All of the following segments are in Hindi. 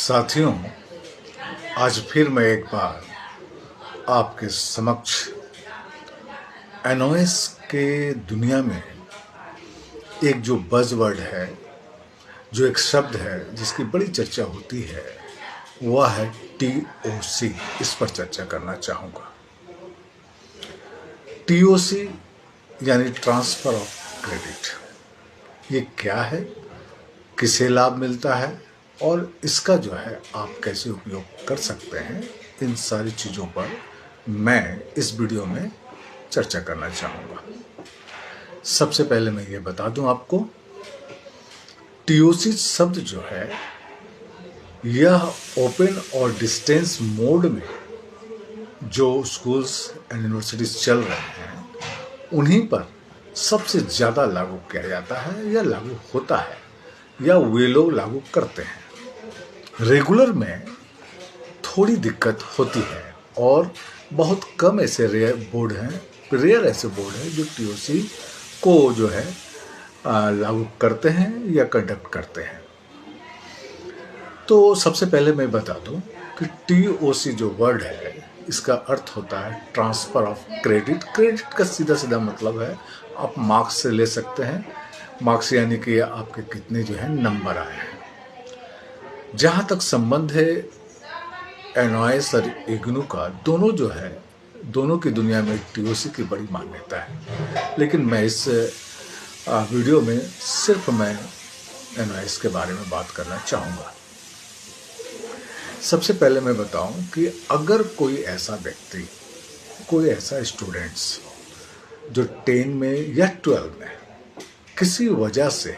साथियों, आज फिर मैं एक बार आपके समक्ष एनओएस के दुनिया में एक जो बज़वर्ड है, जो एक शब्द है जिसकी बड़ी चर्चा होती है, वह है टीओसी। इस पर चर्चा करना चाहूँगा। टीओसी यानी ट्रांसफ़र ऑफ क्रेडिट। ये क्या है, किसे लाभ मिलता है और इसका जो है आप कैसे उपयोग कर सकते हैं, इन सारी चीज़ों पर मैं इस वीडियो में चर्चा करना चाहूँगा। सबसे पहले मैं ये बता दूं आपको, टीओसी शब्द जो है यह ओपन और डिस्टेंस मोड में जो स्कूल्स एंड यूनिवर्सिटीज़ चल रहे हैं उन्हीं पर सबसे ज़्यादा लागू किया जाता है या लागू होता है या वे लोग लागू करते हैं। रेगुलर में थोड़ी दिक्कत होती है और बहुत कम ऐसे रेयर ऐसे बोर्ड हैं जो टीओसी को जो है लागू करते हैं या कंडक्ट करते हैं। तो सबसे पहले मैं बता दूं कि टीओसी जो वर्ड है इसका अर्थ होता है ट्रांसफ़र ऑफ क्रेडिट। क्रेडिट का सीधा सीधा मतलब है आप मार्क्स से ले सकते हैं। मार्क्स यानी कि आपके कितने जो है नंबर आए हैं। जहाँ तक संबंध है एनओएस और इग्नू का, दोनों की दुनिया में टीओसी की बड़ी मान्यता है, लेकिन मैं इस वीडियो में सिर्फ मैं एनओएस के बारे में बात करना चाहूँगा। सबसे पहले मैं बताऊं कि अगर कोई ऐसा व्यक्ति, कोई ऐसा स्टूडेंट्स जो 10 में या 12 में किसी वजह से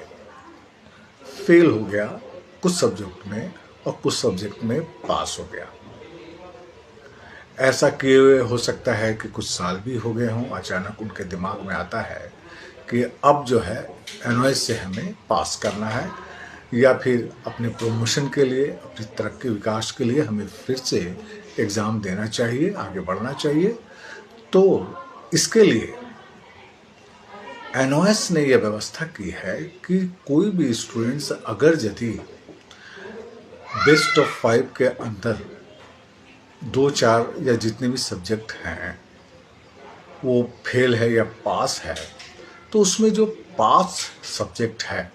फेल हो गया कुछ सब्जेक्ट में और कुछ सब्जेक्ट में पास हो गया, ऐसा किए हुए हो सकता है कि कुछ साल भी हो गए हों, अचानक उनके दिमाग में आता है कि अब जो है एनओएस से हमें पास करना है या फिर अपने प्रमोशन के लिए, अपनी तरक्की विकास के लिए हमें फिर से एग्ज़ाम देना चाहिए, आगे बढ़ना चाहिए। तो इसके लिए एनओएस ने यह व्यवस्था की है कि कोई भी स्टूडेंट्स अगर यदि बेस्ट ऑफ 5 के अंदर 2-4 या जितने भी सब्जेक्ट हैं वो फेल है या पास है, तो उसमें जो पास सब्जेक्ट है,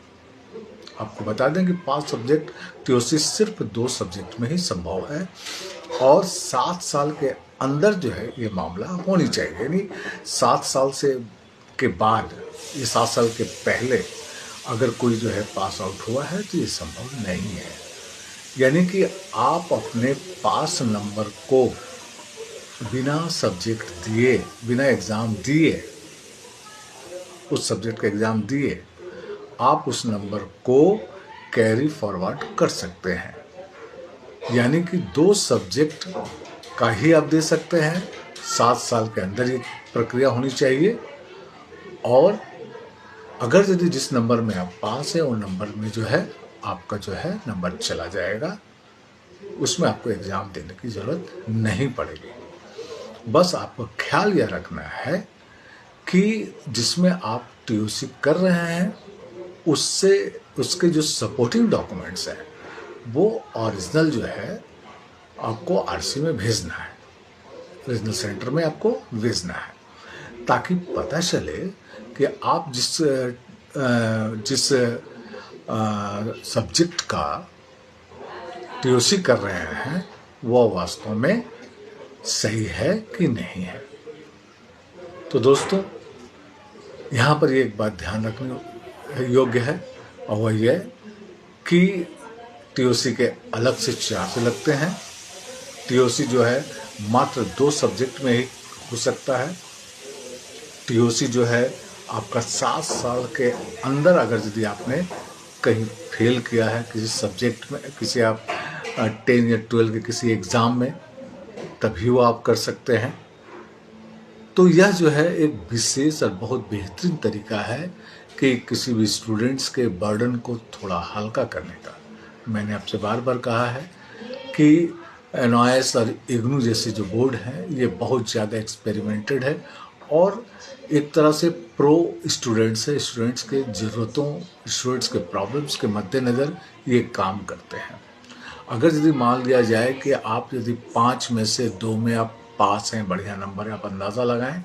आपको बता दें कि 5 सब्जेक्ट टीओसी सिर्फ 2 सब्जेक्ट में ही संभव है और 7 साल के अंदर जो है ये मामला होनी चाहिए। यानी 7 साल से के बाद, ये 7 साल के पहले अगर कोई जो है पास आउट हुआ है तो ये संभव नहीं है। यानी कि आप अपने पास नंबर को बिना सब्जेक्ट दिए, बिना एग्ज़ाम दिए, उस सब्जेक्ट का एग्ज़ाम दिए, आप उस नंबर को कैरी फॉरवर्ड कर सकते हैं। यानी कि 2 सब्जेक्ट का ही आप दे सकते हैं। 7 साल के अंदर ये प्रक्रिया होनी चाहिए और अगर यदि जिस नंबर में आप पास है उन नंबर में जो है आपका जो है नंबर चला जाएगा, उसमें आपको एग्ज़ाम देने की ज़रूरत नहीं पड़ेगी। बस आपको ख्याल यह रखना है कि जिसमें आप टीओसी कर रहे हैं उसके जो सपोर्टिंग डॉक्यूमेंट्स हैं वो ओरिजिनल जो है आपको आरसी में भेजना है, रीजनल सेंटर में आपको भेजना है, ताकि पता चले कि आप जिस सब्जेक्ट का टीओसी कर रहे हैं वो वास्तव में सही है कि नहीं है। तो दोस्तों, यहाँ पर एक बात ध्यान रखने योग्य है और वह यह कि टीओसी के अलग से चार्ज लगते हैं। टीओसी जो है मात्र 2 सब्जेक्ट में ही हो सकता है। टीओसी जो है आपका 7 साल के अंदर अगर यदि आपने कहीं फेल किया है किसी सब्जेक्ट में, किसी आप 10 या 12 के किसी एग्ज़ाम में, तभी वो आप कर सकते हैं। तो यह जो है एक विशेष और बहुत बेहतरीन तरीका है कि किसी भी स्टूडेंट्स के बर्डन को थोड़ा हल्का करने का। मैंने आपसे बार बार कहा है कि एनओएस और इग्नू जैसे जो बोर्ड हैं ये बहुत ज़्यादा एक्सपेरिमेंटेड है और एक तरह से प्रो स्टूडेंट्स है। स्टूडेंट्स के ज़रूरतों, स्टूडेंट्स के प्रॉब्लम्स के मद्देनज़र ये काम करते हैं। अगर यदि मान लिया जाए कि आप यदि 5 में से 2 में आप पास हैं, बढ़िया नंबर है, आप अंदाज़ा लगाएं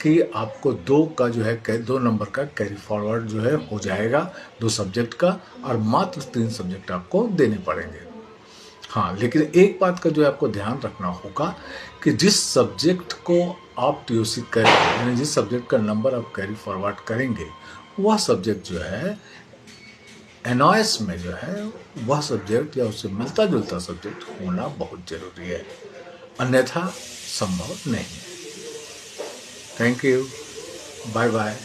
कि आपको 2 का जो है 2 नंबर का कैरी फॉरवर्ड जो है हो जाएगा 2 सब्जेक्ट का, और मात्र 3 सब्जेक्ट आपको देने पड़ेंगे। हाँ, लेकिन एक बात का जो है आपको ध्यान रखना होगा कि जिस सब्जेक्ट को आप टीओसी करेंगे, यानी जिस सब्जेक्ट का नंबर आप कैरी फॉरवर्ड करेंगे, वह सब्जेक्ट जो है एनओएस में जो है वह सब्जेक्ट या उससे मिलता जुलता सब्जेक्ट होना बहुत जरूरी है, अन्यथा संभव नहीं है। Thank you, bye bye.